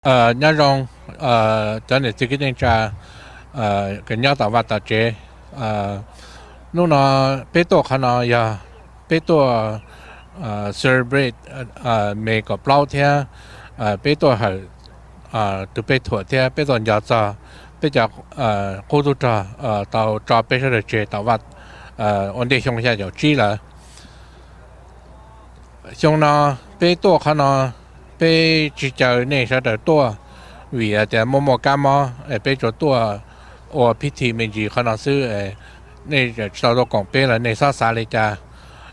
nhớ rong cho nên chỉ cái nên cha cái nhớ tàu vặt tàu chế lúc nó bé tuổi khả năng ya bé tuổi celebrate mấy cái bao thế bé tuổi hay từ bé tuổi thế bé tuổi nhớ cho bé giờ cô tu cho tàu cho bé sẽ được chế tàu vặt ổn định xong sẽ có chi là xong nó bé tuổi khả năng bé chỉ chờ này sẽ được tuổi vìแต่โมโมกามอเป็นตัวโอพิธีมันจีขนาดซื้อในเราตัวกองเป็นแล้วในซาซาเลยจ้า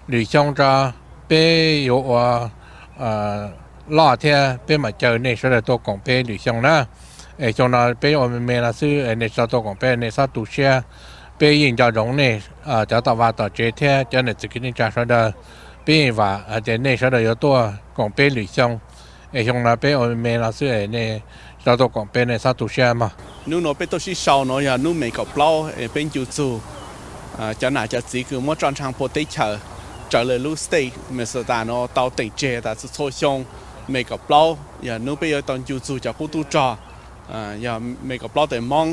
หรือช่องจะเป็นอยู่ล่อเทียเป็นมาเจอในเราตัวกองเป็นหรือช่องนะช่องนั้นเป็นโอเมลาซื้อในเราตัวกองเป็นในซาตุเชียเป็นยิงจะลงในจะต่อว่าต่อเจเทียจะในสกินจ้าเราเดินเป็นว่าแต่ในเรา有ตัวกองเป็นหรือช่องช่องนั้นเป็นโอเมลาซื้อในเราตัวกองเป็นในซาตุเชียมานู่นเป็นตัวที่ชาวน้อยนู่นไม่กับเปล่าเป็นยูทูจะหนาจะสีคือมั่วจอนทางโปรตีเชอร์จะเลยรู้สเตย์เมื่อสัปดาห์นอเตาติงเจแต่สุดโซชงไม่กับเปล่าอย่านู่นไปตอนยูทูจะคู่ตู้จออย่าไม่กับเปล่าแต่มอง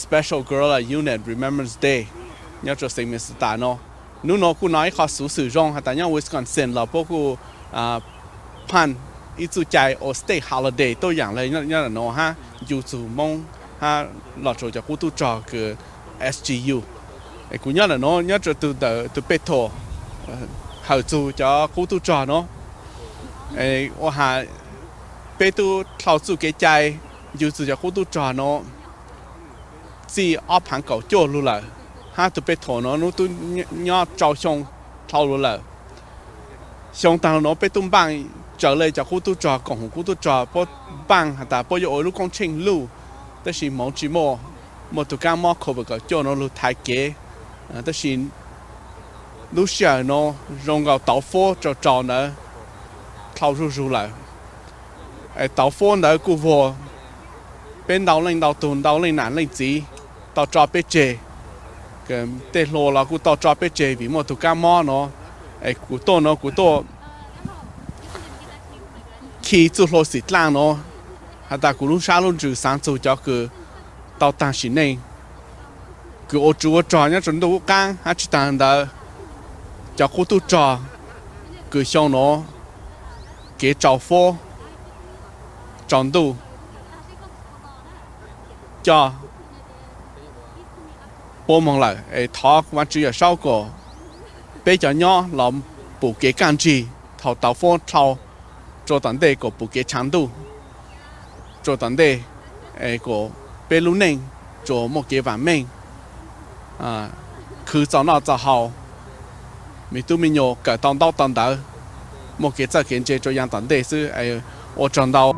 special girl unit remembrance day เนี่ยจะสิ่งเมื่อสัปดาห์นอนู่นคู่น้อยขอสูสื่อรงแต่ยังวิสคอนซินเราพวกกูพันอีจูใจโอสเตย์ฮอลิเดย์ตัวอย่างเลยเนี่ยเนาะฮะยูทูมงฮะหลอดโจจะคู่ตู้จอคือ SGU ไอ้กูเนี่ยเนาะเนี่ยจะตัวเป็ดโถหาจูจะคู่ตู้จอเนาะไอ้ว่าหาเป็ดตัวเข้าสู่เกใจยูทูจะคู่ตู้จอเนาะซีออฟหังเก่าโจ้รู้เลยฮะตัวเป็ดโถเนาะนู้ตัวเนี่ยเจ้าชงเท่ารู้เลยชงต่างเนาะเป็ดตุ้มบังtrở lại cho khu tu trò cộng khu tu trò bố bang hả ta bố yo lúc con chinh lu đó là món chỉ một tụ cam mò khâu bực cho nó lu thái kế đó là lúc xưa nó rong gạo tàu phô cho trò nữa thâu ru lại tàu phô nữa cụ vô bên đầu tuần đầu lên nản lên gì tàu trò bê chè cái tên lô là cụ tàu trò bê chè vì một tụ cam mò nó cụ to khi做落实烂咯，还打古路沙路就上走叫个到当时内，个我做抓人准都干，还去当的叫古都抓，个小喏，给招货，战斗，叫帮忙来，他完只要少个，比较nhỏ老不给干支，头到货头。做当地个不给长度，做当地个贝鲁宁做莫给完美คือ早那早好，咪都咪有个当到，莫给这跟这样当地是我赚到。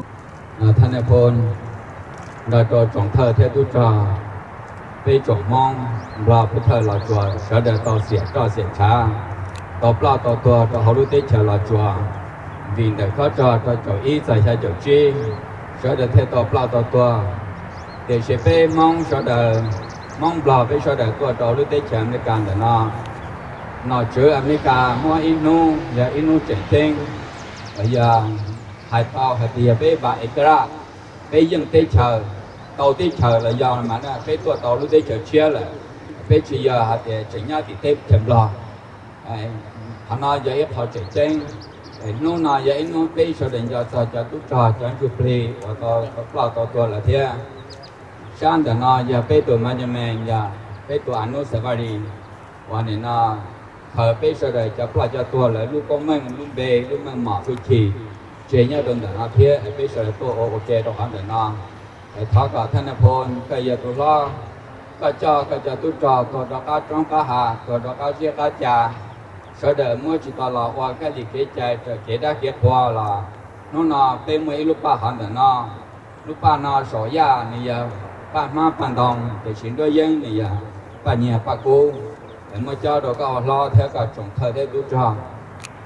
ท่านนายพลเราตัวจงเธอเทตุจาไปจงมองเราพุทธเราจัวเสด็จต่อเสียช้าต่อปลาต่อตัวต่อเขารู้เตเชเราจัวvì để có cho ý giải ra cho chi sẽ được theo tổ plau tổ tua để sẽ về mong sẽ được mong blau về sẽ được tua tổ lúc tết chém để càng để nó chữ America mua inu và inu chuyển tên bây giờ hai tàu hai tia về ba ekra về dân tết chờ tàu tết chờ là do mà nó về tua tổ lúc tết chờ chia là về chỉ giờ hai tia chỉnh nhau thì tết chém lo hắn nói giờ ép họ chuyển tênนู่นน่ะยังนู่นไปชดเด่นจะตุจาจะจุพลีว่าต่อตัวละเทียช่างแต่น่ะยังไปตัวมันจะแมงยังไปตัวอนุสาวรีย์วันนี้น่ะเธอไปชดเด่นจะปลาจะตัวเลยลูกก็แมงลูกเบย์ลูกแมงหมาไปขี่เจียเนี่ยโดนแต่น่ะเทียไปชดเด่นตัวโอเคตรงนั้นแต่น่ะท้ากับท่านพลก็ยังตัวล้อก็จะตุจาตัวดอกจ้องก็หาตัวดอกเชี่ยก็จ่าsau đó mua chỉ tao là qua cái gì cái trái cho cái đã kết hoa là nó bên mấy lúc ba hàng đó lúc ba nó sổ ya này giờ ba má bàn đồng để chuyển đôi dân này giờ ba nhà ba cô để mua cho đồ cái lo theo cả trồng thời theo đủ tròn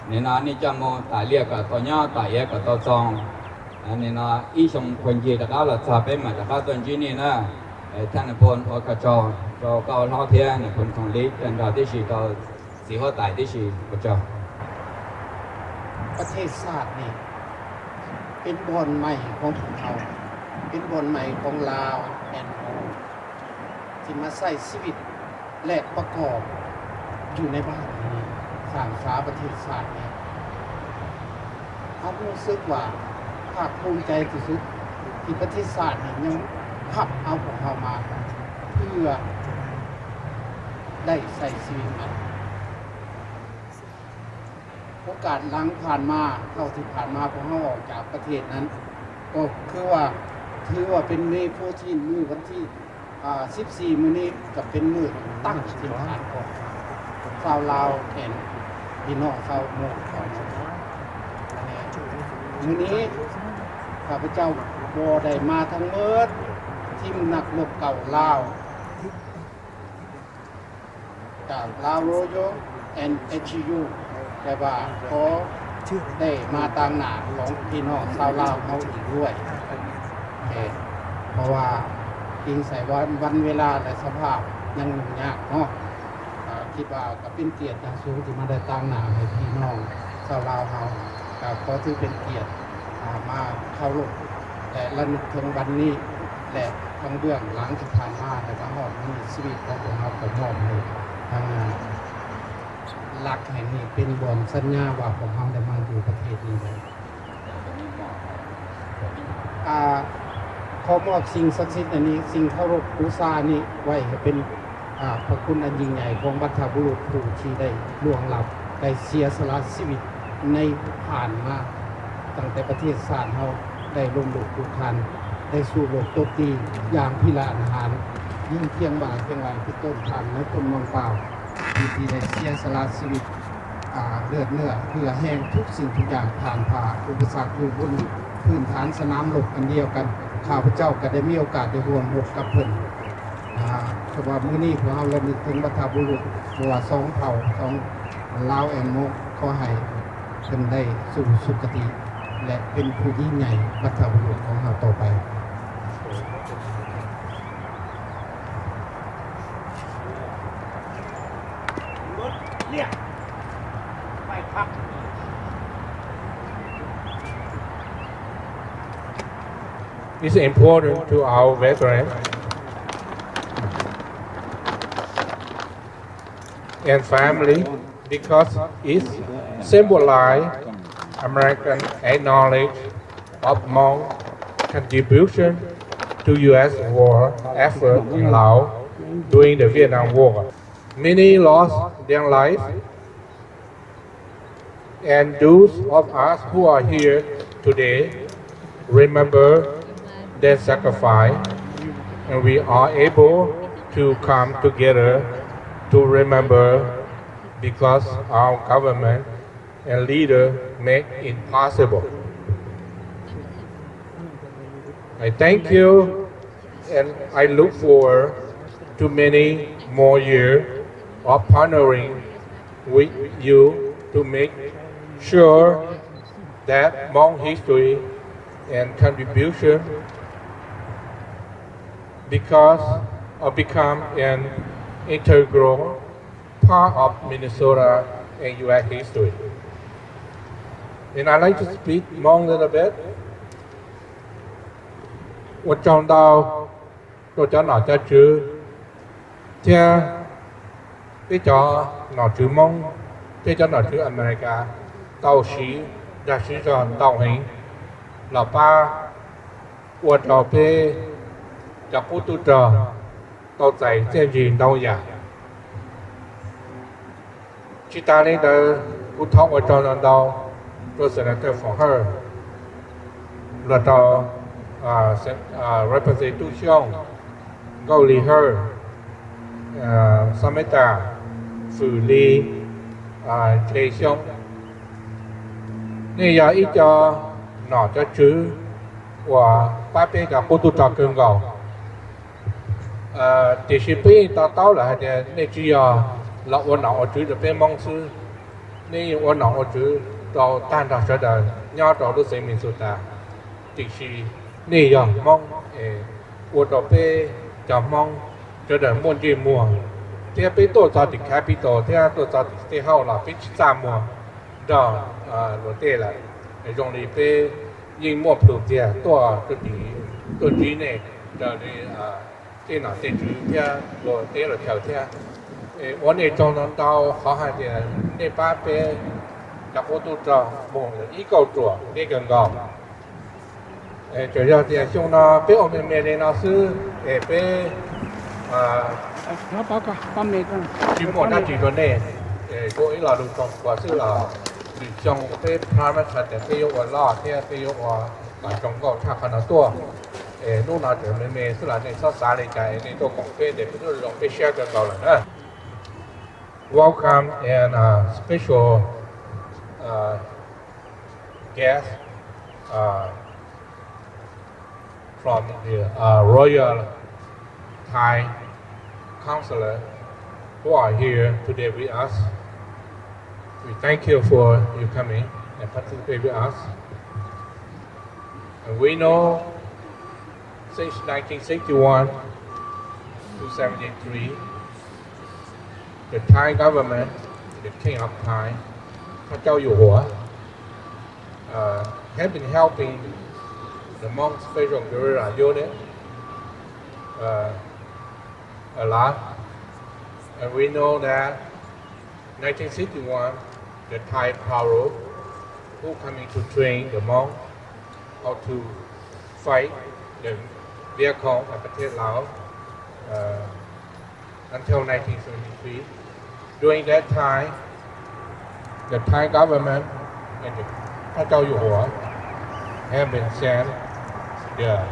nên là ní cho mua tài liệt cả tao nhá tài yết cả tao tròn nên là ý trong phần gì đó là sao bên mà đó tuần chỉ này nèท่านพลออกจอก็ล้อเทียนคนของลิเป็นดาวที่สี่ก็สีหัวตายที่สี่ก็จอประเทศชาตินี่เป็นบอลใหม่ของเรา เป็นบอนใหม่ของลาวแอนโอที่มาใส่ชีวิตและประกอบอยู่ในบ้านนี้สร้างฟ้าประเทศชาตินี้เขารู้สึกว่าภาคภูมิใจที่สุดที่ประเทศชาตินี้ยังพับเอาของเขามาเพื่อได้ใส่ชีวิตมันโอกาสหลังผ่านมาเท่าที่ผ่านมาของเขาออกจากประเทศนั้นก็คือว่าถือว่าเป็นมื้อ14มื้อวันที่14มื้อนี้ก็เป็นมื้อตั้งถิ่นฐานของชาวลาวแอนพี่น้องชาวโมงของมื้อนี้ข้าพเจ้าบ่ได้มาทั้งหมดทีมนักรบเก่าลาวจากลาวโรโยแอน SGU แต่ว่าขอได้มาต่างหน้าของพี่น้องชาวลาวเขาอีกด้วยเพราะว่าอิงใส่วันเวลาและสภาพยังยุ่งยากเนาะคิดว่าก็เป็นเกียรติอย่างสูงที่มาได้ต่างหน้าให้พี่น้องชาวลาวเขาขอถือเป็นเกียรติมาเข้าร่วมแต่ระลึกถึงวันนี้และทั้งเบื้องหลังที่ผ่านมาแต่ก็มอบมีชีวิตของพวกเราก็มอบให้ทางหลักแห่งนี้เป็นบอนสัญญาว่าพวกเราได้มาอยู่ประเทศนี้เลยขอมอบสิ่งศักดิ์สิทธิ์อันนี้สิ่งเคารพบูชานี้ไว้ให้เป็นพระคุณอันยิ่งใหญ่ของบรรพบุรุษผู้ที่ได้ล่วงลับได้เสียสละชีวิตในผ่านมาตั้งแต่ประเทศชาติเราได้ลงหลุกทุกคันได้สู่โลกโตตีอย่างพิลาอาหารยิ่งเพียงบ่าเพียงไหลที่ต้นทานและต้นมองเปล่าที่ได้เสียสละชีวิตเลือดเนื้อเพื่อแห้งทุกสิ่งทุกอย่างผ่านผ่าอุปสรรคอยู่บนพื้นฐานสนามรบกันเดียวกันข้าพเจ้าก็ได้มีโอกาสได้ร่วมรบกับเพิ่นเพราะว่ามื้อนี้พวกเราระลึกถึงบรรพบุรุษว่าสองเผ่าสองลาวแอนโมกขอให้เพิ่นได้สู่สุคติและเป็นผู้ยิ่งใหญ่บรรพบุรุษของเราต่อไปเรียกไปพัก It's important to our veterans and family because it symbolizes American acknowledge of Hmong contribution to U.S. war effort in Laos during the Vietnam War. Many lost their life, and those of us who are here today remember their sacrifice, and we are able to come together to remember because our government and leader make it possible. I thank you, and I look forward to many more years of partnering with you to make sure that Hmong history and contribution become an integral part of Minnesota and U.S. history. And I'd like to speak Hmong a little bit. 我长到我在哪家住，听比较哪住Hmong，比较哪住อเมริกา到时在时上到行，老爸我到被จากผู้ตุจ到在建军到呀，其他的不同我找到就是那个phòng her，แล้ว到representation เกาหลี her สมัยตาฝือลีเจชงนี่ยาอีจอหน่อจะชื่อว่าป้าเป้กับผู้ตุจเกินเก่า第十ปี到了的那只要老我脑我觉得被蒙死，那我脑我觉到单大学的鸟到都生命สุดา第十นี่ยมอง我到被จะมอง觉得梦见梦，这被多少的开比多，这多少的好了，被三梦到落地了，容易被因莫普的多就比 tôi trí này giờ đi tên nào tên trí theo rồi tên là theo theo vấn đề trong đó đau khó khăn thì nên ba bé đặc biệt tôi cho một ý cầu chùa để gần gòn chủ yếu thì chúng nó bé ông mẹ này nó sư bé nó báo cả con mẹ con chỉ một đã chỉ vấn đề cô ấy là được trong quả sư là chỉ trong bé parameter để bé yêu lo theo bé yêu là trong gạo chắc khả năng tua lúc nào thì mẹ sư là nên sao xả lại cái nên tôi cũng bé để tôi dùng bé share gần gạo nữa. Welcome and special guest from the Royal Thai Counselor who are here today with us. We thank you for you coming and participate with us. And we know since 1961 to 73, the Thai government, the King of Thai, PhoojYwg, have been helping the Hmong Special Guerrilla Unit a lot. And we know that 1961, the Thai Paro who coming to train the Hmong how to fight the vehicle at Pathet Lao until 1973. During that time, the Thai government and the PhoojYwg have been sent the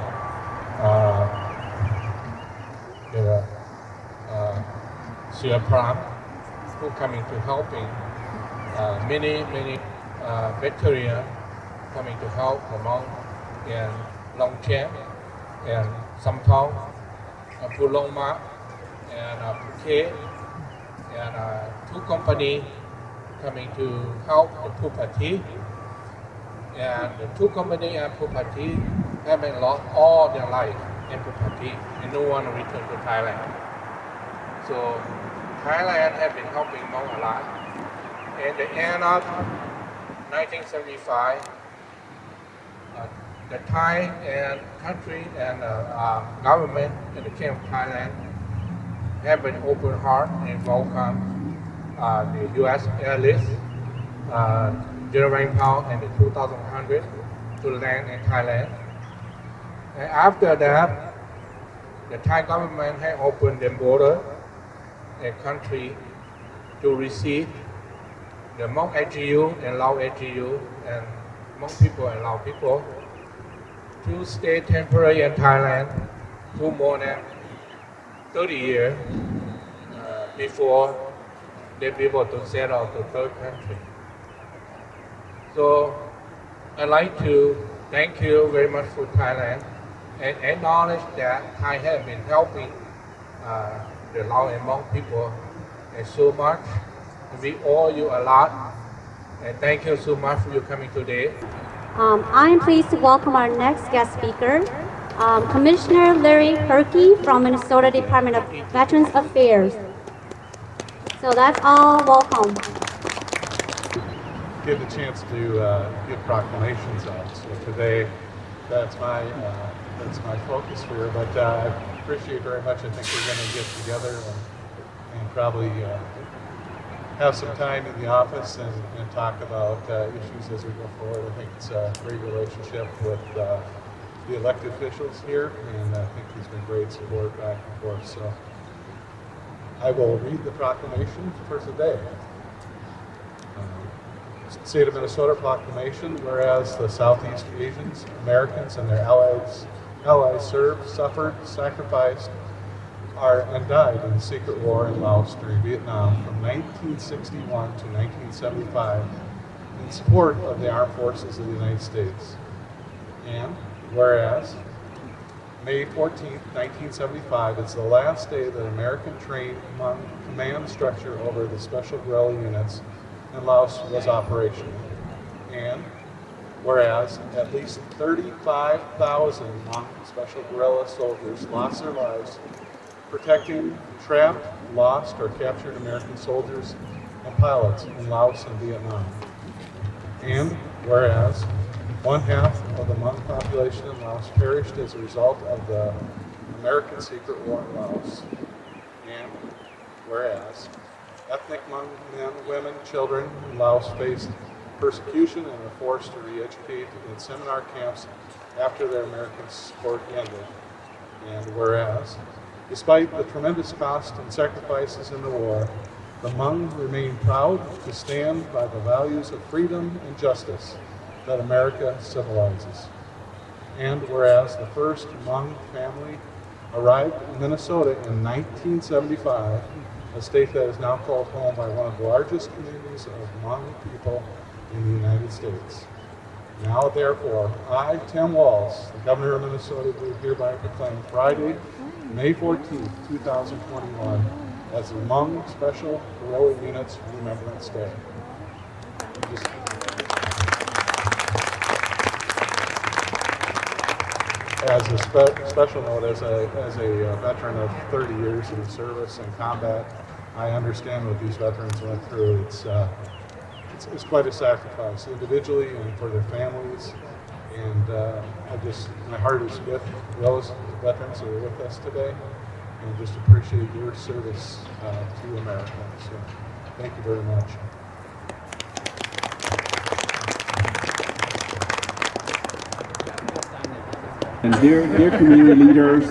Sir Pram who coming to helping many veterans coming to help Hmong in Long Chen and Samthong, Pulong Ma and Phuket, and two companies coming to help the Phu Party, and the two companies and Phu Party have been lost all their life in Phu Party, and no one returned to Thailand. So Thailand has been helping Hmong a lot. At the end of 1975, the Thai and country and government and the King of Thailand have been open heart and welcome the U.S. airlift, General Powell and the 2,100 to land in Thailand. And after that, the Thai government has opened the border a country to receive the Hmong SGU and Lao SGU and Hmong people and Lao people to stay temporarily in Thailand for more than 30 years before they be able to settle to third country. So I'd like to thank you very much for Thailand and acknowledge that Thai has been helping the Lao and Hmong people so much. We owe you a lot, and thank you so much for you coming today. I am pleased to welcome our next guest speaker, Commissioner Larry Herkey from Minnesota Department of Veterans Affairs. So that's all. Welcome. Get the chance to give proclamations out. So today, that's my focus here. But I appreciate very much. I think we're going to get together and probably have some time in the office and talk about issues as we go forward. I think it's a great relationship with the elected officials here, and I think there's been great support back and forth. So I will read the proclamation for today. State of Minnesota Proclamation, whereas the Southeast Asians, Americans, and their allies served, suffered, sacrificed, and died in the secret war in Laos during Vietnam from 1961 to 1975 in support of the armed forces of the United States. And whereas May 14, 1975 is the last day that American-trained Hmong command structure over the Special Guerrilla Units in Laos was operational. And whereas at least 35,000 Hmong Special Guerrilla soldiers lost their lives protecting trapped, lost, or captured American soldiers and pilots in Laos and Vietnam. And whereas 1/2 of the Hmong population in Laos perished as a result of the American secret war in Laos. And whereas ethnic Hmong men, women, children in Laos faced persecution and were forced to re-educate in seminar camps after their American support ended. And whereas, despite the tremendous cost and sacrifices in the war, the Hmong remain proud to stand by the values of freedom and justice that America civilizes. And whereas the first Hmong family arrived in Minnesota in 1975, a state that is now called home by one of the largest communities of Hmong people in the United States. Now, therefore, I, Tim Walz, the Governor of Minnesota, do hereby proclaim Friday, May 14, 2021, as the Hmong Special Guerrilla Unit's Remembrance Day. As a special note, as a veteran of 30 years in service and combat, I understand what these veterans went through. It's quite a sacrifice, individually and for their families. And my heart is with those veterans who are with us today, and just appreciate your service to America. So, thank you very much. And dear community leaders,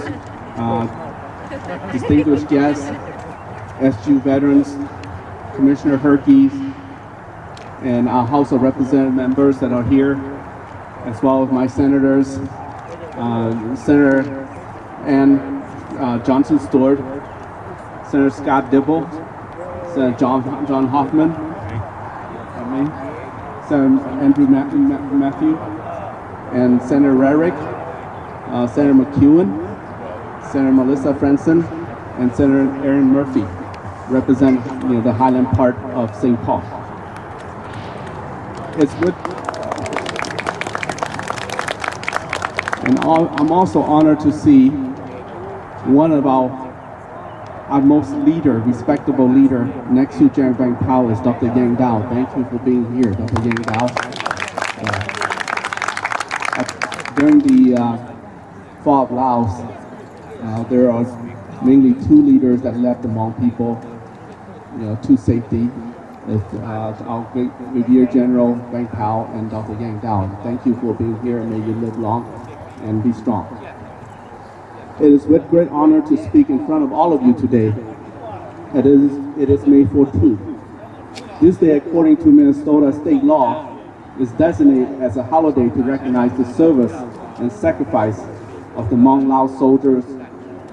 distinguished guests, SGU veterans, Commissioner Herkey, and our House of Representative members that are here, as well as my senators, Senator Ann Johnson Stewart, Senator Scott Dibble, Senator John Hoffman, Senator Andrew Matthew, and Senator Rarick, Senator McEwen, Senator Melissa Franson, and Senator Aaron Murphy represent the Highland part of St. Paul. I'm also honored to see one of our most respectable leader, next to Jerry Bang Powell, is Dr. Yang Dao. Thank you for being here, Dr. Yang Dao. During the fall of Laos, there are mainly two leaders that left the Hmong people, to safety. Our great Brigadier General Bang Powell and Dr. Yang Dao. Thank you for being here, and may you live long and be strong. It is with great honor to speak in front of all of you today. It is May 14th. This day, according to Minnesota state law, is designated as a holiday to recognize the service and sacrifice of the Hmong Lao soldiers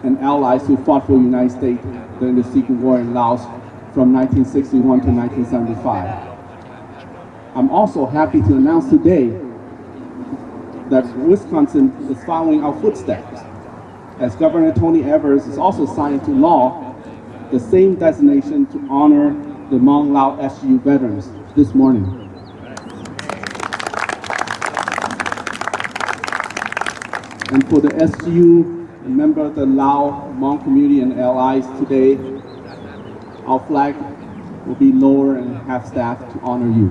and allies who fought for the United States during the Secret War in Laos from 1961 to 1975. I'm also happy to announce today that Wisconsin is following our footsteps, as Governor Tony Evers is also signed into law the same designation to honor the Hmong Lao SGU veterans this morning. And for the SGU, a member of the Lao Hmong community and allies today, our flag will be lower and half-staff to honor you.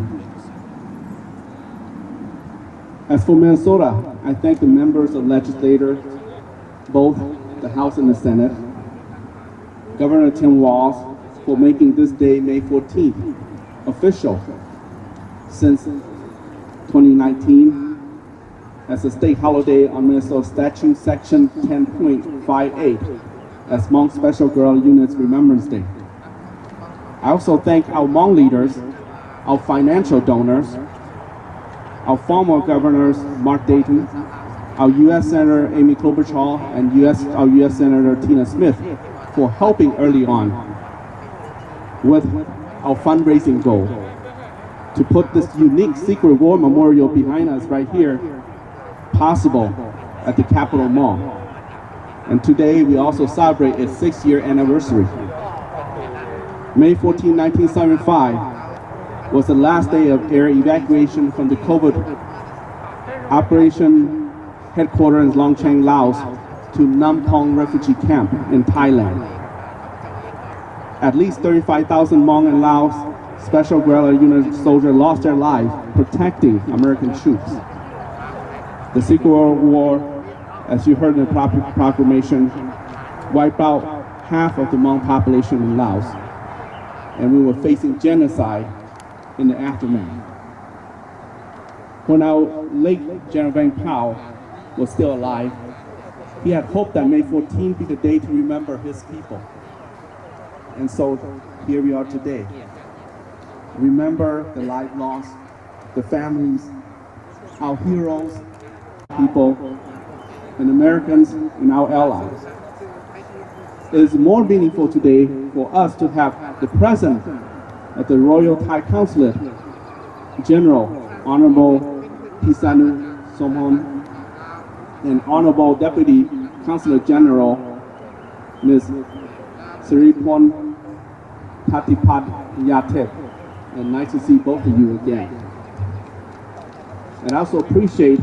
As for Minnesota, I thank the members of legislators, both the House and the Senate, Governor Tim Walz, for making this day, May 14th, official since 2019 as a state holiday on Minnesota Statute Section 10.58 as Hmong Special Guerrilla Unit's Remembrance Day. I also thank our Hmong leaders, our financial donors, our former governors, Mark Dayton, our U.S. Senator Amy Klobuchar, and our U.S. Senator Tina Smith for helping early on with our fundraising goal to put this unique Secret War Memorial behind us right here possible at the Capitol Mall. And today we also celebrate its 6th-year anniversary. May 14, 1975 was the last day of air evacuation from the COVID operation headquarters in Longchang, Laos to Nplog refugee camp in Thailand. At least 35,000 Hmong and Laos Special Guerrilla Unit soldiers lost their lives protecting American troops. The Secret World War, as you heard in the proclamation, wiped out half of the Hmong population in Laos, and we were facing genocide in the aftermath. When our late General Vang Pao was still alive, he had hoped that May 14 be the day to remember his people. And so here we are today. Remember the life lost, the families, our heroes, people, and Americans and our allies. It is more meaningful today for us to have the President of the Royal Thai Consulate, General Honorable Pisanu Somhon, and Honorable Deputy Consular General Ms. Siripon Patipat Yatep. And nice to see both of you again. And I also appreciate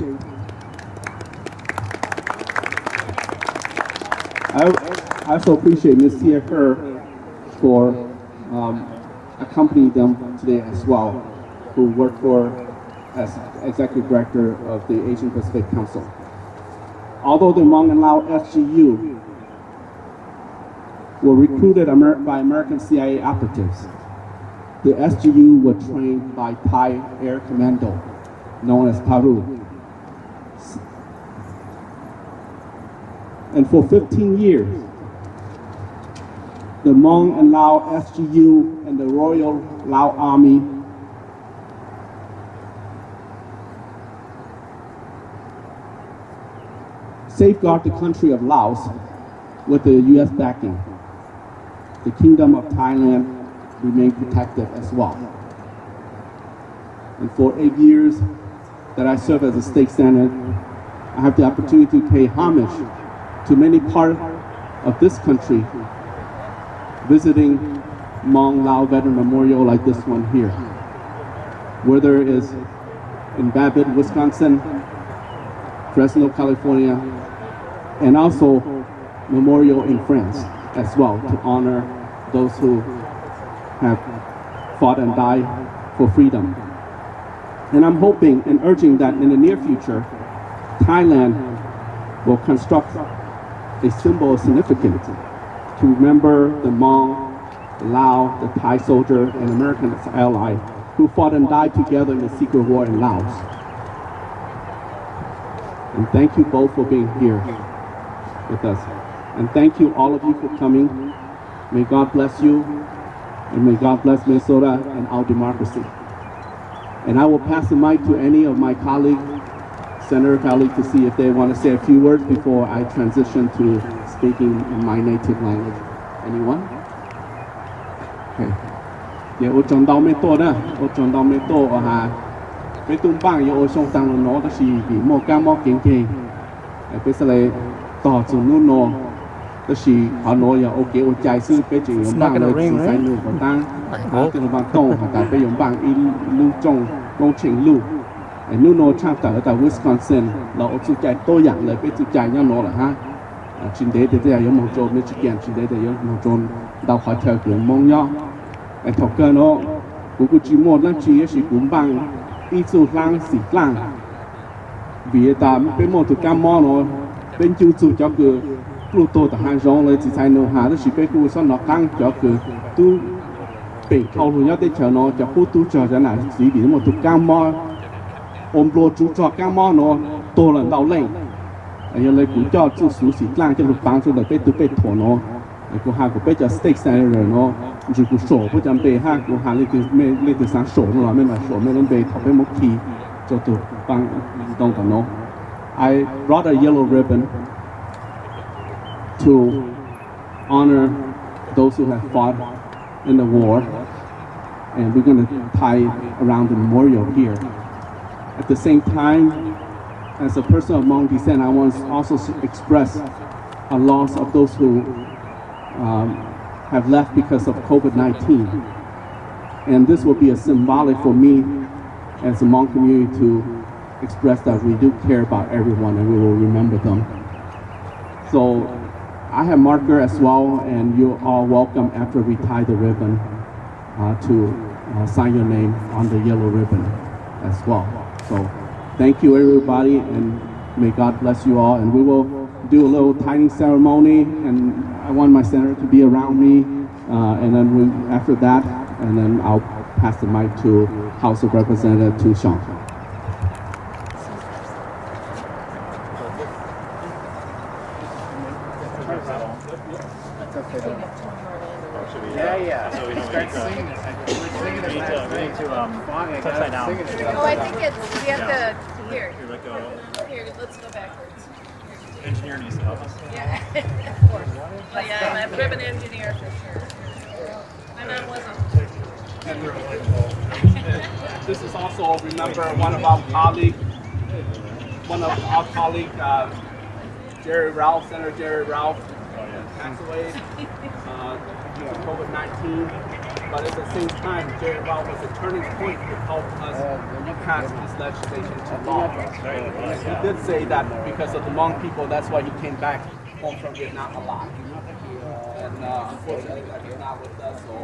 Ms. Tia Her for accompanying them today as well, who worked as Executive Director of the Asian Pacific Council. Although the Hmong and Lao SGU were recruited by American CIA operatives, the SGU were trained by Thai Air Commando, known as Paru. And for 15 years, the Hmong and Lao SGU and the Royal Lao Army safeguard the country of Laos with the U.S. backing. The Kingdom of Thailand remained protected as well. And for 8 years that I served as a state senator, I have the opportunity to pay homage to many parts of this country, visiting Hmong Lao Veteran Memorial like this one here, whether it is in Babbitt, Wisconsin, Fresno, California, and also memorial in France as well to honor those who have fought and died for freedom. And I'm hoping and urging that in the near future, Thailand will construct a symbol of significance to remember the Hmong, the Lao, the Thai soldier, and American ally who fought and died together in the secret war in Laos. And thank you both for being here with us. And thank you all of you for coming. May God bless you, and may God bless Minnesota and our democracy. And I will pass the mic to any of my colleagues, senator colleagues, to see if they want to say a few words before I transition to speaking in my native language. Anyone? Okay. Yeah, ô chọn đau mê tô đó, ô chọn đau mê tô ở hà. Với tung bang yo ô song tăng nó đó là bị mò ca mò kinh kinh. Với sẽ lại tỏ chủ nụ nó, đó là họ nói là ok ô chạy sư với chỉ dùng bang là chỉ phải nụ vào tăng. Từ bang tông họ cả với dùng bang in lưu trong công trình lưu. Nụ nó trang trở tại Wisconsin là ô chủ chạy tôi dạng lại với chủ chạy nhau nó là ha. Chính đấy thì giống một chỗ Michigan, chính đấy thì giống một chỗ đào khỏi theo kiểu mong nhau. Cái thọ cơ nó cũng chỉ một lần chỉ cũng bằng ít số lang xỉ lang. Vì ta bên một tụi cam mò nó bên chủ cho cứ Pluto tại hàng rongเลยchỉ sai nó hà nó chỉ bên khu sao nó căng cho cứ tu bị thâu luôn nhớ tới chờ nó cho khu tu chờ cho này chỉ vì một tụi cam mò ôm lô chú cho cam mò nó to lần đầu lên. Giờ lấy cũng cho chú số xỉ lang cho lục bang cho được bên tụi bên thổ nó. Cũng hàng của bên cho state senator nó chỉ cũng sổ của chăm bề hàng của hàng lên từ sáng sổ nó mới mà sổ mới lên bề thọ bên một kỳ cho tụi bang đông của nó. I brought a yellow ribbon to honor those who have fought in the war, and we're going to tie around the memorial here. At the same time, as a person of Hmong descent, I want to also express a loss of those who have left because of COVID-19. And this will be a symbolic for me as a Hmong community to express that we do care about everyone and we will remember them. So I have marker as well, and you're all welcome after we tie the ribbon to sign your name on the yellow ribbon as well. So thank you everybody, and May God bless you all, and we will do a little tiny ceremony, and I want my senator to be around me, and then after that, and then I'll pass the mic to House of Representative Xiong. Oh, I think it's, we have to, here, let's go backwards. Engineer needs to help us. Yeah, of course. But yeah, I'm a ribbon engineer for sure. My mom wasn't. This is also, remember, one of our colleagues, Jerry Ralph, Senator Jerry Ralph, passed away due to COVID-19. But at the same time, Jerry Ralph was a turning point to help us pass this legislation to law. He did say that because of the Hmong people, that's why he came back home from Vietnam alive. And unfortunately, he's not with us, so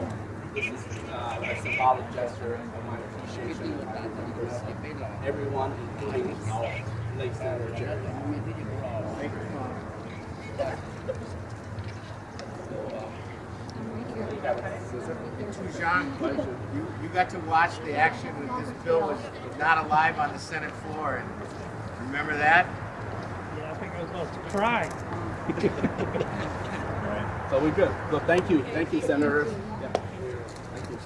this is a symbolic gesture of my appreciation to my members, everyone, including our late Senator Jerry. Txog, you got to watch the action when this bill was not alive on the Senate floor, and remember that? Yeah, I think I was about to cry. So we're good. So thank you, senators. Yeah. Thank you.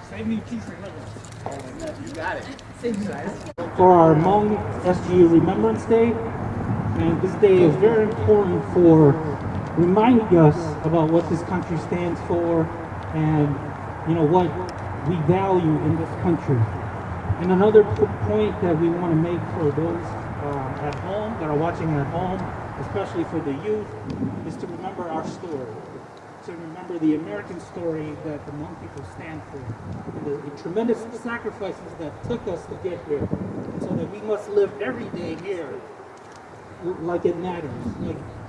Save me a piece of liver. You got it. For our Hmong SGU Remembrance Day, and this day is very important for reminding us about what this country stands for and what we value in this country. And another point that we want to make for those at home, that are watching at home, especially for the youth, is to remember our story. To remember the American story that the Hmong people stand for. And the tremendous sacrifices that took us to get here. And so that we must live every day here like it matters.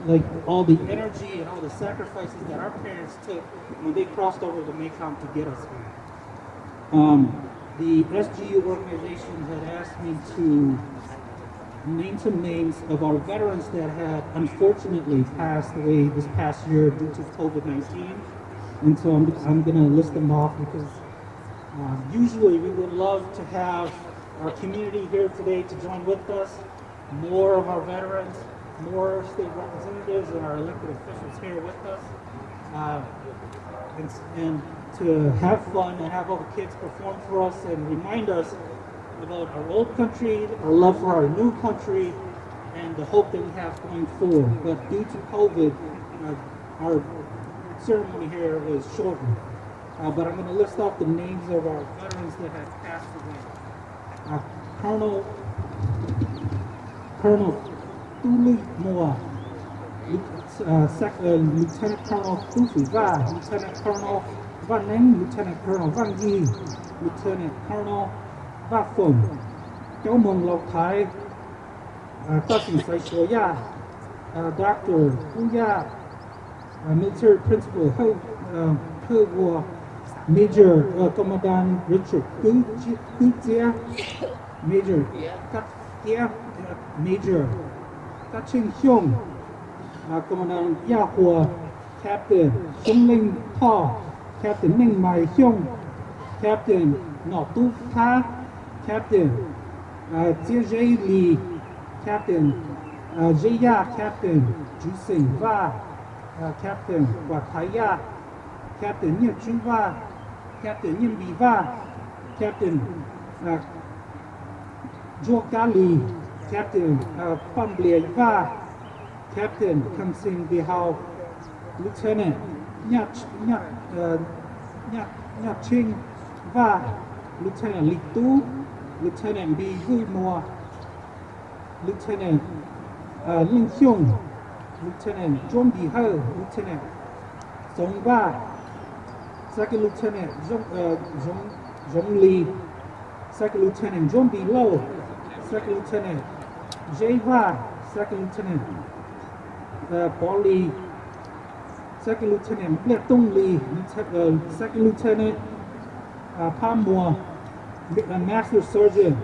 Like all the energy and all the sacrifices that our parents took when they crossed over the Mekong to get us here. The SGU organization had asked me to name some names of our veterans that had unfortunately passed away this past year due to COVID-19. And so I'm going to list them off because usually we would love to have our community here today to join with us, more of our veterans, more state representatives and our elected officials here with us, and to have fun and have all the kids perform for us and remind us about our old country, our love for our new country, and the hope that we have going forward. But due to COVID, our ceremony here was shortened. But I'm going to list off the names of our veterans that have passed away. Colonel Tuli Moa, Lieutenant Colonel PhoojYwg, Lieutenant Colonel Van Neng, Lieutenant Colonel Van Yi, Lieutenant Colonel VajPaj, Cháu Mừng Lộc Thái, Tác sĩ Sai Số Ya, Dr. PhoojYwg, Military Principal PhoojYwg, Major Commandant Richard Kutia, Major Katia, Major Neng Xiong, Commandant Yahua, Captain Sung Linh Tho, Captain Neng Xiong, Captain Nọ Tu Tha, Captain Jie Lee, Captain Jaya, Captain Ju Sing Va, Captain Wataya, Captain Nhiếp Chu Va, Captain Nhiêm Bì Va, Captain Jo Ca Lee, Captain Pham Blia Va, Captain Kham Sing Bì Hao, Lieutenant Nhạc Trinh Va, Lieutenant Lý Tu, Lieutenant Bì Vui Moa, Lieutenant Neng Xiong, Lieutenant John Bì Hơ, Lieutenant Song Va, Second Lieutenant Zhong Li, Second Lieutenant John Bì Lo, Second Lieutenant Jay Va, Second Lieutenant Paul Lee, Second Lieutenant Ble Tung Lee, Second Lieutenant Pham Mua, Master Sergeant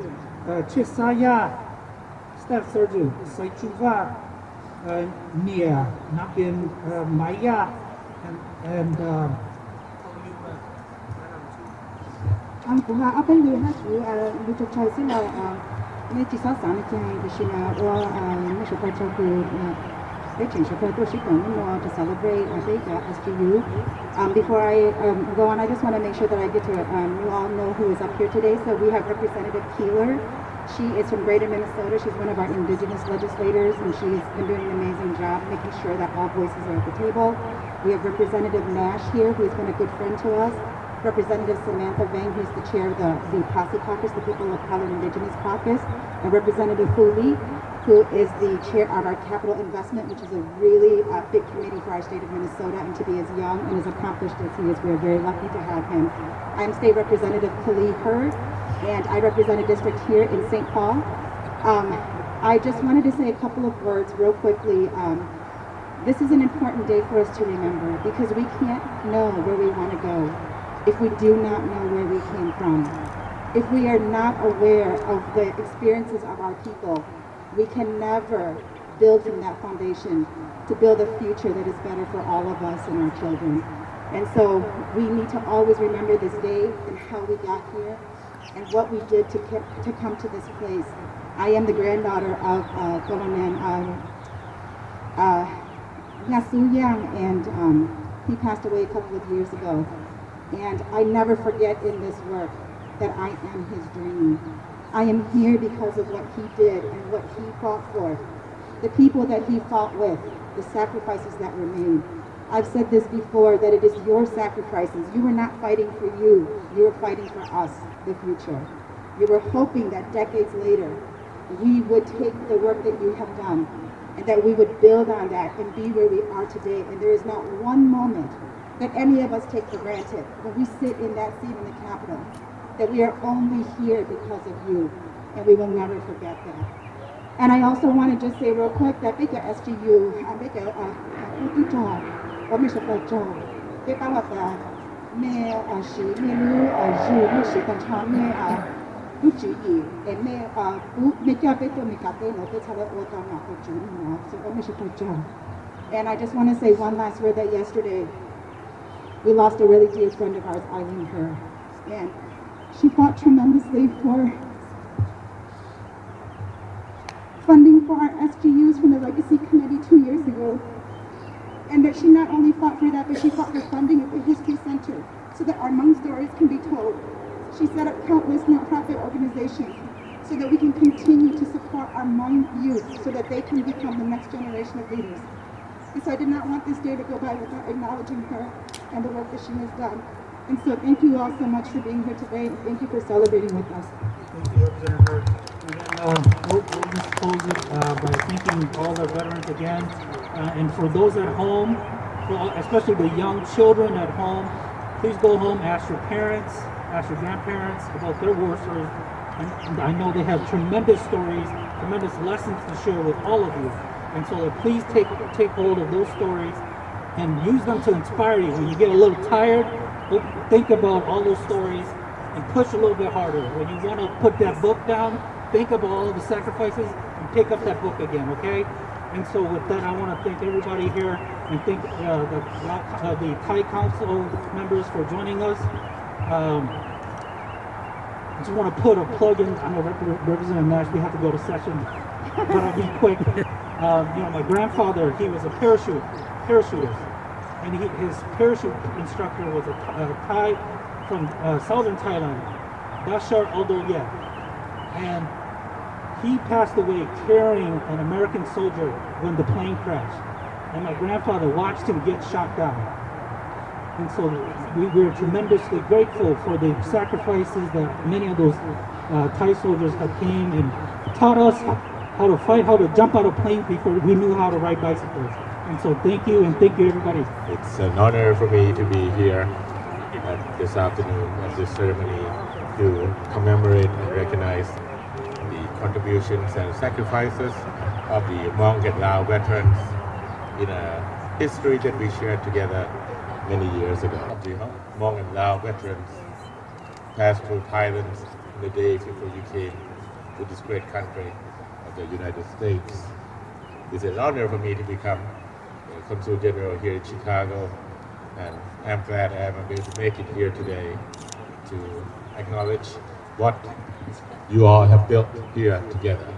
Chisaya, Staff Sergeant PhoojYwg, Neng Xiong, and Ang buha apa lu ha su lu to chai sin la ne chi sa san ki de shi na wa ne shi pa cha ku they change to shi kon no to celebrate I think SGU. Before I go on, I just want to make sure that I get to you all know who is up here today. So we have Representative Keeler. She is from Greater Minnesota. She's one of our indigenous legislators, and she's been doing an amazing job making sure that all voices are at the table. We have Representative Nash here, who's been a good friend to us. Representative Samantha Vang, who's the chair of the Posse Caucus, the People of Color Indigenous Caucus, and Representative PhoojYwg, who is the chair of our Capital Investment, which is a really big committee for our state of Minnesota, and to be as young and as accomplished as he is, we're very lucky to have him. I'm State Representative Khalid Hurd, and I represent a district here in St. Paul. I just wanted to say a couple of words real quickly. This is an important day for us to remember because we can't know where we want to go if we do not know where we came from. If we are not aware of the experiences of our people, we can never build from that foundation to build a future that is better for all of us and our children. And so we need to always remember this day and how we got here and what we did to come to this place. I am the granddaughter of Neng Xiong, and he passed away a couple of years ago. And I never forget in this work that I am his dream. I am here because of what he did and what he fought for. The people that he fought with, the sacrifices that were made. I've said this before, that it is your sacrifices. You were not fighting for you were fighting for us, the future. You were hoping that decades later, we would take the work that you have done and that we would build on that and be where we are today. And there is not one moment that any of us take for granted when we sit in that seat in the Capitol, that we are only here because of you, and we will never forget that. And I also want to just say real quick that big SGU, Txog, or Mr. Txog, big awata, me she me lu ju me she kan cha me PhoojYwg, and me kya be to me kate no te chale o ta na ko ju no, so Mr. Txog. And I just want to say one last word that yesterday we lost a really dear friend of ours, Eileen Her, and she fought tremendously for funding for our SGUs from the Legacy Committee 2 years ago. And that she not only fought for that, but she fought for funding of the History Center so that our Hmong stories can be told. She set up countless nonprofit organizations so that we can continue to support our Hmong youth so that they can become the next generation of leaders. And so I did not want this day to go by without acknowledging her and the work that she has done. And so thank you all so much for being here today, and thank you for celebrating with us. Thank you, Representative Hurd. And then we'll just close it by thanking all the veterans again. And for those at home, especially the young children at home, please go home, ask your parents, ask your grandparents about their war stories. And I know they have tremendous stories, tremendous lessons to share with all of you. And so please take hold of those stories and use them to inspire you. When you get a little tired, think about all those stories and push a little bit harder. When you want to put that book down, think about all of the sacrifices and pick up that book again, okay? And so with that, I want to thank everybody here and thank the Thai Council members for joining us. I just want to put a plug in. I know Representative Nash, we have to go to session, but I'll be quick. My grandfather, he was a parachutist, and his parachute instructor was a Thai from southern Thailand, Bashar Aldoye, and he passed away carrying an American soldier when the plane crashed, and my grandfather watched him get shot down. And so we're tremendously grateful for the sacrifices that many of those Thai soldiers have came and taught us how to fight, how to jump out of planes before we knew how to ride bicycles. And so thank you, and thank you everybody. It's an honor for me to be here this afternoon at this ceremony to commemorate and recognize the contributions and sacrifices of the Hmong and Lao veterans in a history that we shared together many years ago. The Hmong and Lao veterans passed through Thailand in the days before you came to this great country. of the United States. It's an honor for me to become Consul General here in Chicago, and I'm glad I'm able to make it here today to acknowledge what you all have built here together.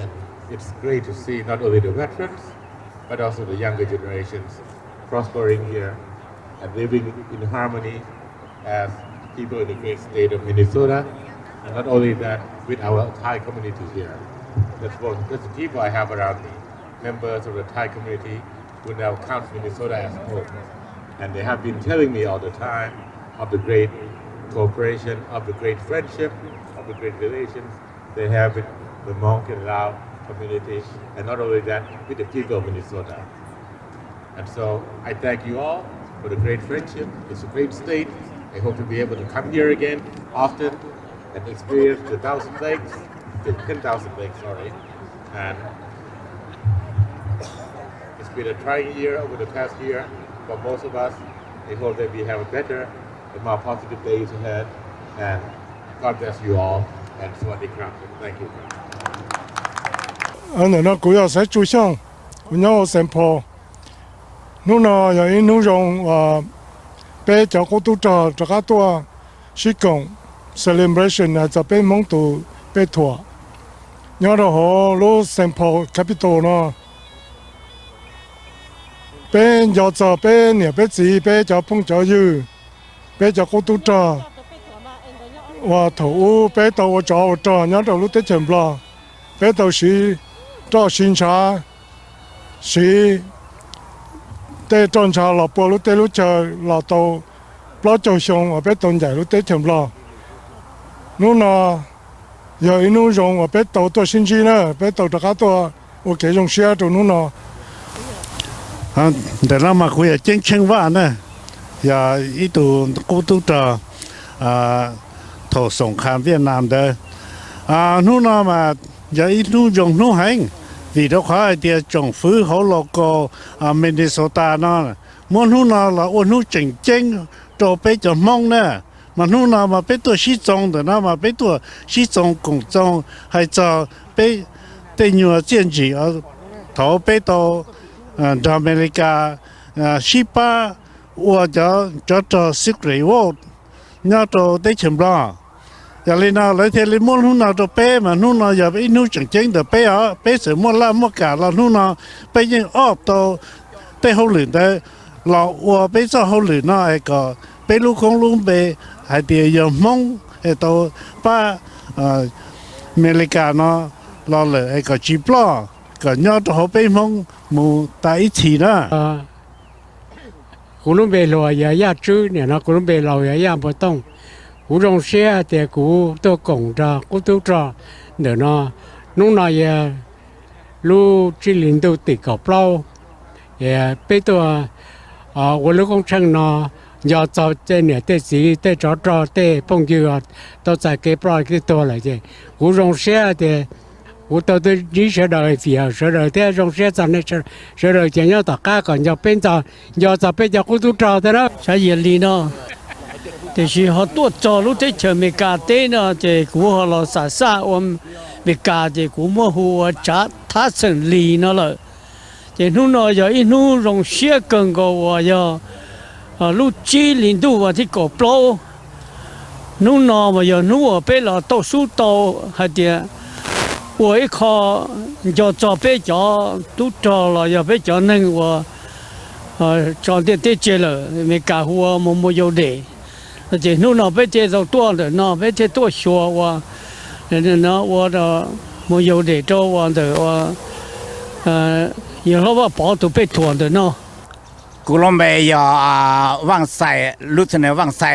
And it's great to see not only the veterans, but also the younger generations prospering here and living in harmony as people in the great state of Minnesota, and not only that, with our Thai community here. That's the people I have around me, members of the Thai community who now count Minnesota as home. And they have been telling me all the time of the great cooperation, of the great friendship, of the great relations they have with the Hmong and Lao community, and not only that, with the people of Minnesota. And so I thank you all for the great friendship. It's a great state. I hope to be able to come here again often and experience the 10,000 lakes, sorry. And it's been a trying year over the past year for most of us. I hope that we have a better and more positive days ahead. And God bless you all. And Sawasdee Krap. Thank you. Anh nó cũng要在主上，我要先破。นู่นอย่างนี้นู่น用ไปจากกุฏิจากตัวสิกง celebration จะไปมองตัวไปทัวร์ย้อนเรารู้เซมพอ capital เนาะเป็นยอดจะเป็นเนี่ยเป็นสีเป็นจากพงจากยืเป็นจากกุฏิว่าถูเป็นตัวจ่อย้อนเรารู้แต่เฉมบลาเป็นตัวสีจ่อสินชาสีแต่ตอนเช้าเราปลุกแต่รู้เจอเราโตปลุกเจ้าชงว่าเป็นตอนใหญ่รู้แต่เฉมบลานู่น有一种用我别到多星期呢，别到这个多，我给用些做นู่นแต่เรามาคุยจริงๆว่านะอย่าอีตัวกูตัวต่อสงครามเวียดนามเด้อนู่นมาอย่าอีนู่น用นู่นให้vì đó khó thì政府họ lo có Minnesota nó muốnนู่นlà ônนู่นchính chính cho bây giờ mong nè màนู่นmà bây giờ sĩ trong đó nó mà bây giờ sĩ trong công trong hay cho bây bây giờ chiến trị ở thổ bây giờ America sĩ ba và cho secret vote nhớ cho tới chừng đó giờ lên nào lấy thêm lên muaนู่นcho bé màนู่นgiờ ítนู่chẳng chính được bé ở bé sự mua la mua cả làนู่นbé nhưng ốp to bé hậu lửa đấy là và bé cho hậu lửa nó ai có bé lúc không lúc bé hay thì giờ mong hay to ba America nó lo lửa ai có chip lo có nhớ cho họ bé mong mua tại chỉ đó cú lúc bé lo ya chứ nè nó cú lúc bé lo ya bớt tông cú trong xe thì cú tôi cổng ra cú tôi ra để nó lúc này lúc chỉ liên tục tịch cọp lâu bây giờ我老公称nó giờ cho trên này tới gì tới chỗ tới phong yêu tôi tại cái bao cái tôi lại chứ cú trong xe thì cú tôi đi xe đời phía xe đời thế trong xe cho nên xe đời chỉ nhớ tất cả còn giờ bây giờ cú tôi ra thế đó sao giờ đi nó thì是好多早路在前面家的呢，这古好了啥，我们没家的古么户家他成立了，这นู่น有一นู่用些更个我要路基领导我ที่搞ปลนู่น我有นู่我被了读书到还的，我一考要找被叫都找了要被叫能我找的对接了，没家户我没有的。这นู่นไปเจอตัวเนาะไปเจอตัวชัวว่าเนาะว่า没有的做ว่า的ว่า以后ว่า保都被拖的เนาะกูลงไปอย่าวางใส่ลุทเนวางใส่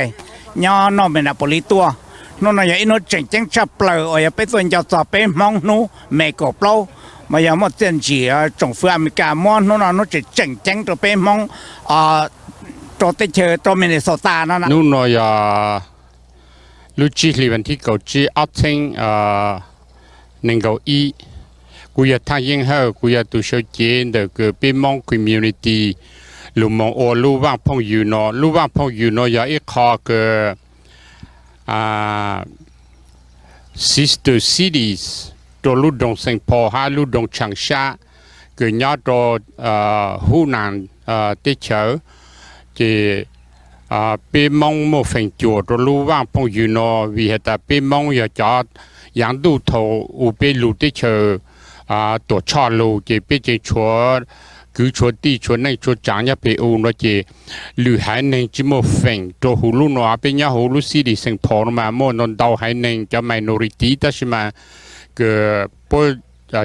ย่อนอเป็นปลิตัวนู่นอย่าอินโนเจงเจงชับเปล่าอย่าไปส่วนจะสอบไปมองนู้ไม่กบเปล่ามาอย่ามาเส้นจีจงฟื้นอเมริกามอนนู่นนู่นจะเจงเจงตัวไปมองตัวเตเชอตัวมินนิโซตานั่นนะนู่นอย่าลูกจีลีวันที่เขาจีอัพเซงหนึ่งเก้าอี้กูอยากทำยังไงกูอยากตัวเชื่อเจนเด็กเป็นมองคอมมูนิตี้ลูกมองโอลูกว่างพงอยู่เนาะลูกว่างพงอยู่เนาะอย่าอีกข้อก็ sister cities cho lúc đông Saint Paul hay lúc đông Chang Sha cái nhớ cho Hunan tế chở thì bên mong một phần chùa cho lúc vang phong yu nó vì hệ ta bên mong giờ cho yang du thầu u bên lũ tế chở tổ cho lũ thì bên trên chúa cứ chúa đi chúa này chúa chẳng nhá bên u nó chỉ lũ hải nên chỉ một phần cho hồ lũ nó bên nhà hồ lũ xí đi Saint Paul mà mua non đào hải nên cho minority đó chứ mà cái bữa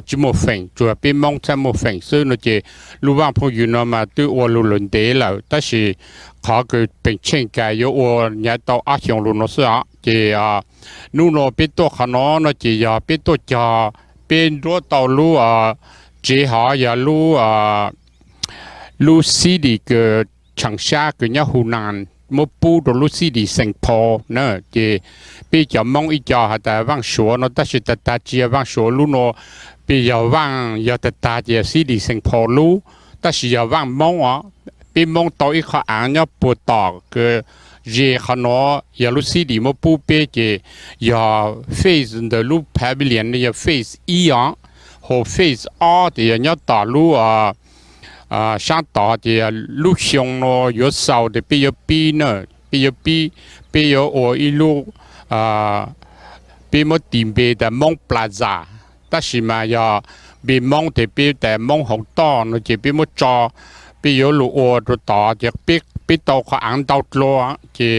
chỉ một phần chúa bên mong thêm một phần所以nó chỉ lũ vang phong yu nó mà từ ô lũ lớn tế là đó是เขาคือเป็นเช่นกันอยู่ว่าเนี่ยต่ออาชีพลุนส์อ่ะที่นู่นเป็นตัวขนมที่เป็นตัวจ่าเป็นตัวต่อลู่ที่หายาลู่ซีดีก็ช่างชาก็เนี่ยหูนานมปูตัวลู่ซีดีสิงคโปร์เนอะที่เป็นจะมองอีจ่าแต่ว่างชัวเนาะแต่สุดแต่เจียว่างชัวลู่เนาะเป็นจะว่างยาแต่ตาเจียซีดีสิงคโปร์ลู่แต่สุดจะว่างมองอ่ะเป็นมองต่ออีกข้ออ่านเนี่ยปวดต่อคือเจขนออยาลุสีดีมาปูเป้เจอยาเฟสเดลูพาบิเลียนเนี่ยเฟสอีอ่ะหัวเฟสอ้อเดียเนี่ยต่อลูช่างต่อเดียลูกชงเนาะยศเสาเดียปีเนาะปีโออีลูปีมดติมเบแต่มองปลาจ่าแต่สิมายาบีมองเดียปีแต่มองหงต้อเนาะเจปีมดจอปี有路我都打就逼到เขาอ่าน到ตัวที่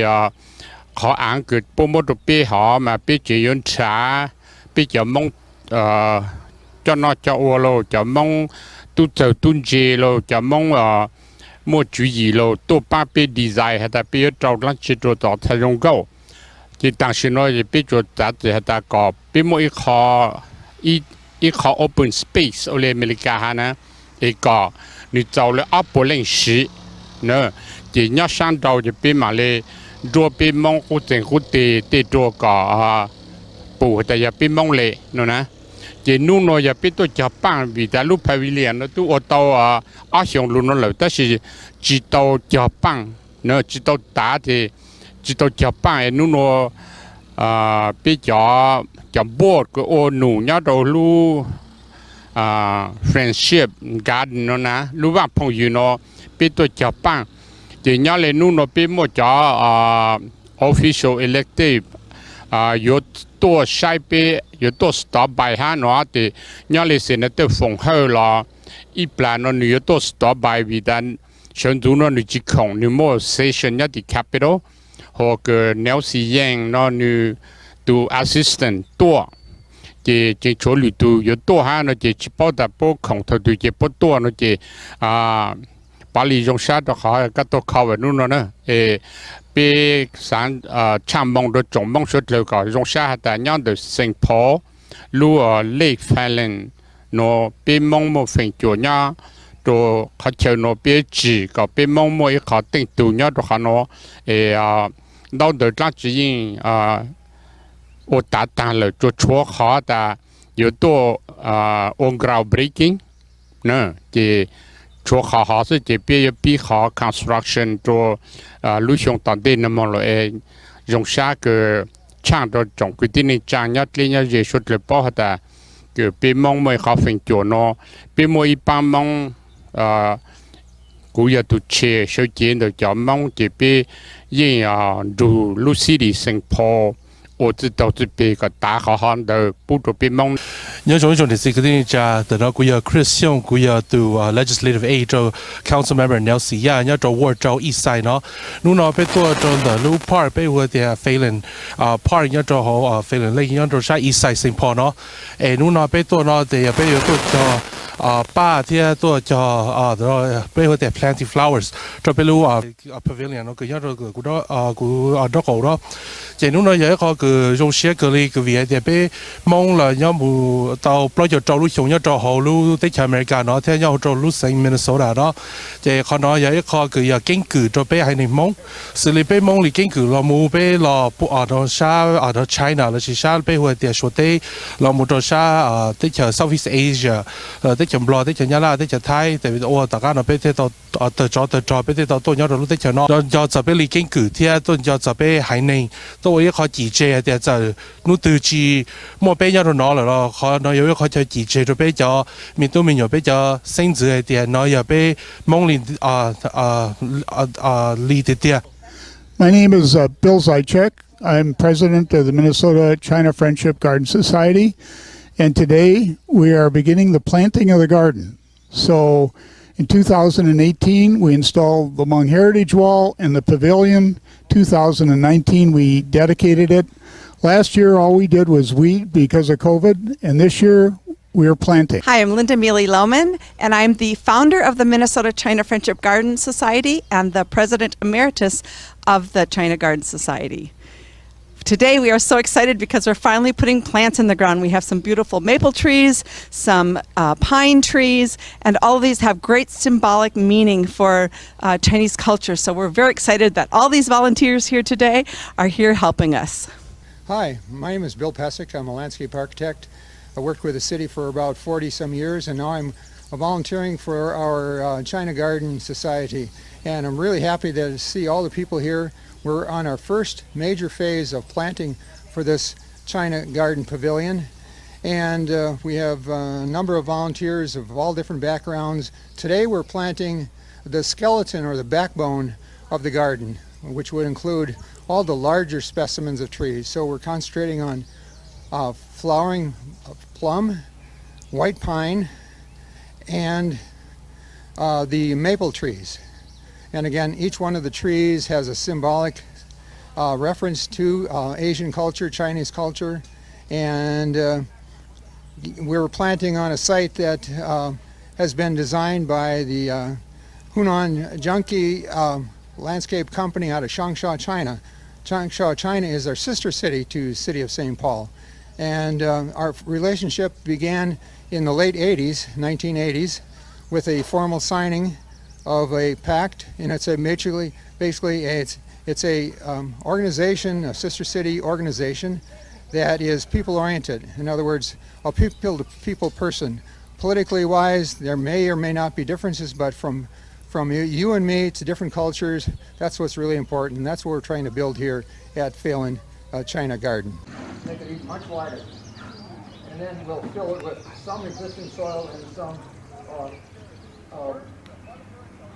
เขาอ่านเกิดปุ่มตัวปีหอมาปีจะยืนช้าปีจะมองจะนอจะวัวโลจะมองตุ้งเจอตุ้งเจโลจะมองมั่วจุยโลตัวป้าปีดีไซน์ให้แต่ปีจะเอาลังจิตตัวต่อทะยงเก้าที่ต่างชนจะปีจะจัดให้แต่ก็ปีมั่วอีขอ open space เอาเลยอเมริกานะอีกก็你找了阿伯认识，呢，就要上到就别嘛嘞，做别忙或者或得做个不แต่อย่า别忙嘞，喏呢，就นู่นอย่า别ตัวจะปังวิแต่ลูกพาวิเลียนตัวอตอาชงลุนเลยแต่是知道จะปัง呢知道打的知道จะปังนู่น别จะบวชก็โอหนูเนี่ยเราลูfriendship garden เนาะนะรู้ว่าพงอยู่เนาะเป็นตัวจับปังเดี๋ยวนี้เลยนู่นเนาะเป็นหมดจ้าofficial elective 有ตัวใช้ไป有ตัว stop by ฮะเนาะแต่เนี่ยเลยเสนอตัวฟงเฮล่ะอีปลาเนาะนี่有ตัว stop by วิดันฉันดูเนาะนี่จีคงนี่มั่ว session เนี่ยที่ capital หรือก็แนวสีแยงเนาะนี่ตัว assistant ตัวจะช่วยหรือตัว有多哈呢จะ去报答不空头对จะ不多呢จะ把利用下的好ก็ตัวเขาแบบนู้นนะเป็นสารช่างมองโดยจงมองสุดเลยก็用下แต่ย้อนโดยสิงคโปร์รู้เลขแฟนเนาะเป็นมองโมฟิงจัวเนี่ยตัวเขาเชื่อเนาะเป็นจีก็เป็นมองโมอีกเขาติงตัวเนี่ยตัวเขาเนาะเราโดยตั้งใจยิง我打单了，做错好的，有多on groundbreaking，呢，这做好是这边有比好 construction 做路上当地那么了，用下个唱到总规定的讲要另要结束了包的，个别忙没好分脚喏，别没一般忙古要都切手间的叫忙这边因ดู路西的生活。我知道这边个大好好的不做别忙。nhớ trong trong thì cái cha từ đó cũng Chris Xiong cũng từ legislative aid cho council member Neng Xiong nhớ trong ward trong east side nó lúc nào bên tôi trong the Lu Park bên vừa thì Phelan Park nhớ trong họ Phelan Lake nhớ trong sai east side Saint Paul nó lúc nào bên tôi nó thì bên vừa tôi cho ba thì tôi cho đó bên vừa thì planting flowers cho bên lu pavilion nó cứ nhớ trong cái đó đó cổ đó chỉ lúc nào giờ có cái trong xe cái việc thì bên mong là nhớ mù tàu bây giờ trâu lúa trồng nhớ trâu hồ lúa tới chợ America nó theo nhau trâu lúa xanh Minnesota đó thì họ nói giờ có cái kinh cử cho bé hay này mong xử lý bé mong thì kinh cử là mù bé là ở đó xa ở đó China là chỉ xa bé hồi thì số tây là một trâu xa tới chợ Southeast Asia tới chấm bò tới chấm nhá la tới chấm thái tại vì ô tất cả nó bây giờ tàu trò bây giờ tàu nhau rồi lúc tới chấm nó cho giờ bây lý kinh cử theo tôi cho giờ bây hải ninh tôi ấy khó chỉ chế thì giờ nút từ chỉ mua bây giờ nó rồi khó nó yếu khó cho chỉ chế rồi bây giờ mình tôi mình bây giờ sinh tử thì nó giờ bây mong linh lý thì My name is Bill Zychek. I'm president of the Minnesota China Friendship Garden Society, and today we are beginning the planting of the garden. So in 2018, we installed the Hmong Heritage Wall and the pavilion. 2019, we dedicated it. Last year, all we did was weed because of COVID, and this year, we are planting. Hi, I'm Linda Mealy Lohman, and I'm the founder of the Minnesota China Friendship Garden Society and the president emeritus of the China Garden Society. Today we are so excited because we're finally putting plants in the ground. We have some beautiful maple trees, some pine trees, and all of these have great symbolic meaning for Chinese culture. So we're very excited that all these volunteers here today are here helping us. Hi, my name is Bill Pesic. I'm a landscape architect. I worked with the city for about 40 some years, and now I'm volunteering for our China Garden Society. And I'm really happy to see all the people here. We're on our first major phase of planting for this China Garden Pavilion. And we have a number of volunteers of all different backgrounds. Today we're planting the skeleton or the backbone of the garden, which would include all the larger specimens of trees. So we're concentrating on flowering plum, white pine, and the maple trees. And again, each one of the trees has a symbolic reference to Asian culture, Chinese culture, and we're planting on a site that has been designed by the Hunan Junkie Landscape Company out of Changsha, China. Changsha, China is our sister city to the city of St. Paul. And our relationship began in the late 80s, 1980s, with a formal signing of a pact, and it's a mutually, basically it's a organization, a sister city organization that is people-oriented. In other words, a people-to-people person. Politically wise, there may or may not be differences, but from you and me to different cultures, that's what's really important, and that's what we're trying to build here at Phelan China Garden. Make it much wider, and then we'll fill it with some existing soil and some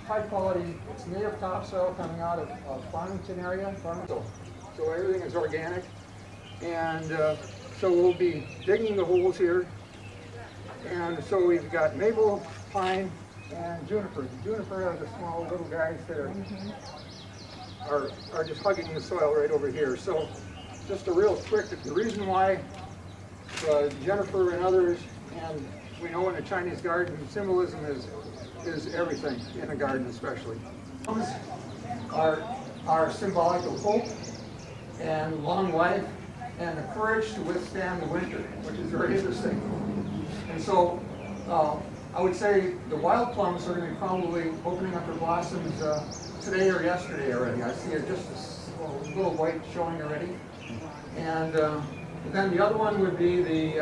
high quality, it's native topsoil coming out of Farmington area. So everything is organic, and so we'll be digging the holes here. And so we've got maple, pine, and juniper. The juniper are the small little guys that are just hugging the soil right over here. So just a real quick, the reason why juniper and others, and we know in a Chinese garden, symbolism is everything, in a garden especially. Plums are symbolic of hope and long life and the courage to withstand the winter, which is very interesting. And so I would say the wild plums are going to be probably opening up their blossoms today or yesterday already. I see just a little white showing already. And then the other one would be the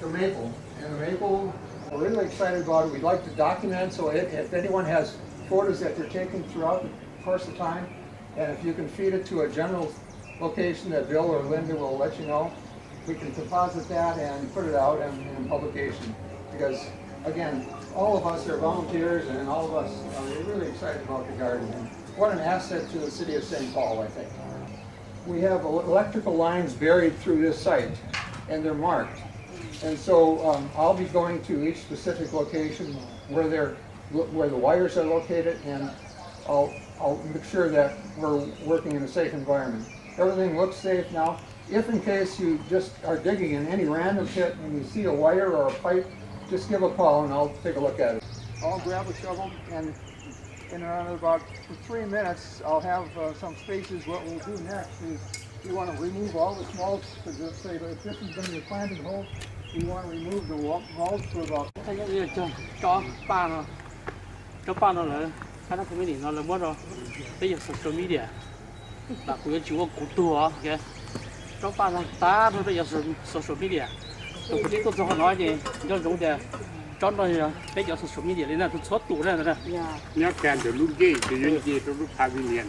maple. And the maple, we're really excited about it. We'd like to document, so if anyone has photos that they're taking throughout the course of time, and if you can feed it to a general location that Bill or Linda will let you know, we can deposit that and put it out in publication. Because, again, all of us are volunteers, and all of us are really excited about the garden. And what an asset to the city of St. Paul, I think. We have electrical lines buried through this site, and they're marked. And so I'll be going to each specific location where the wires are located, and I'll make sure that we're working in a safe environment. Everything looks safe now. If in case you just are digging in any random pit and you see a wire or a pipe, just give a call and I'll take a look at it. I'll grab a shovel, and in about 3 minutes I'll have some spaces. What we'll do next is we want to remove all the mulch, because let's say if this is going to be a planting hole, we want to remove the mulch for about... social media. Là của chủ của tour kìa. Trong ba tháng ta rồi bây giờ social media. Tôi chỉ có nói gì, cho chúng ta cho nó bây giờ social media lên là số tụ ra rồi nè. nhớ kèn từ lúc ghê từ lúc ghê từ lúc pavilion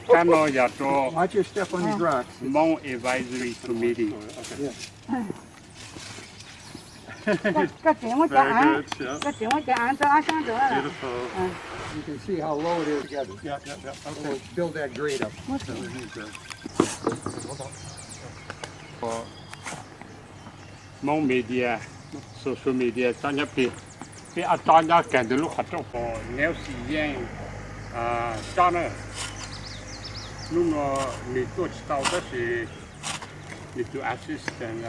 Can I draw? Watch your step on these rocks. Hmong Advisory Committee. Very good, yeah. Beautiful. You can see how low it is together. Yeah. Okay. We'll build that grade up. Hmong media, social media, cho nhớ bị cho nhớ kèn từ lúc học trong phố Neng Xiong cho nó lúc nó mình tôi tao đó thì mình tôi assistant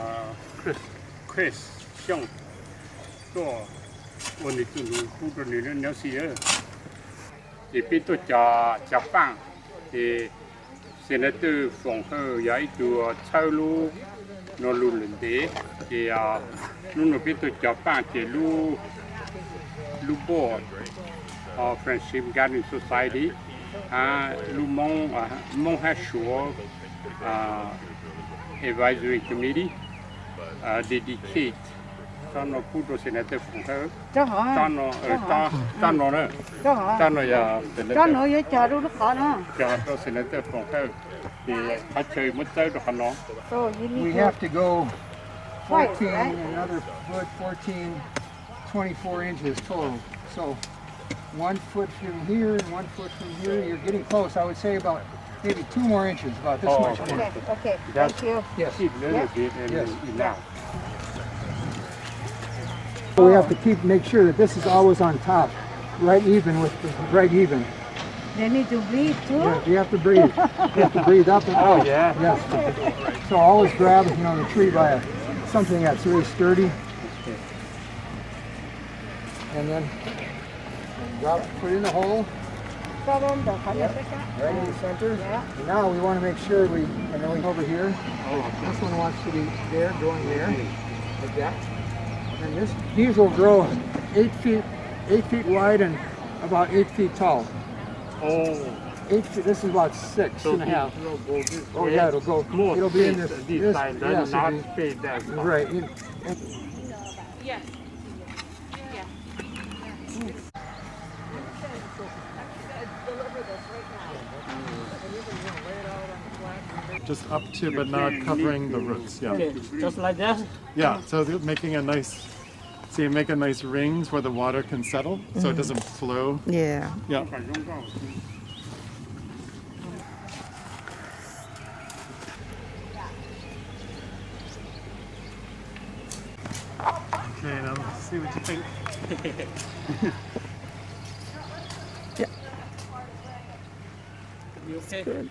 Chris Xiong tôiวันนี้ตัวนู้นพูดตัวนี้เนี่ยสิที่พี่ตัวจะฟังที่เซนเตอร์ฝั่งเขาย้ายตัวเช่าลูกนอนลูกหนึ่งเดียที่นู่นพี่ตัวจะฟังที่ลูกบอร์ดFriendship Garden Society ลูกมองให้ชัว Advisory Committee dedicate cho nó phụ đồ xin để phụng thơ cho nó nữa cho nó giờ cho nó vậy chờ đâu nó khó nữa cho nó xin để phụng thơ thì phải chơi mất tới được nó We have to go 14 another foot 14 24 inches total, so 1 foot from here and 1 foot from here. You're getting close. I would say about maybe 2 more inches, about this much more. Okay, thank you. Yes. Keep a little bit and Yes. now. We have to make sure that this is always on top, right even. They need to breathe too. Yeah, you have to breathe. You have to breathe up and out. Yeah. Yes. So always grab, the tree by something that's really sturdy, and then put it in the hole. Right in the center. And now we want to make sure and then we over here. This one wants to be there, going there, like that. And these will grow 8 feet wide and about 8 feet tall. 8 feet. This is about 6 and a half. Oh yeah, it'll go. It'll be in this side. Yes, Not fade that. Right. Yes. Just up to, but not covering the roots. Yeah. Okay, just like that. Yeah. So making a nice. So you make a nice rings where the water can settle, so it doesn't flow. Yeah. Yeah. Okay, now let's see what you think. You okay? Good.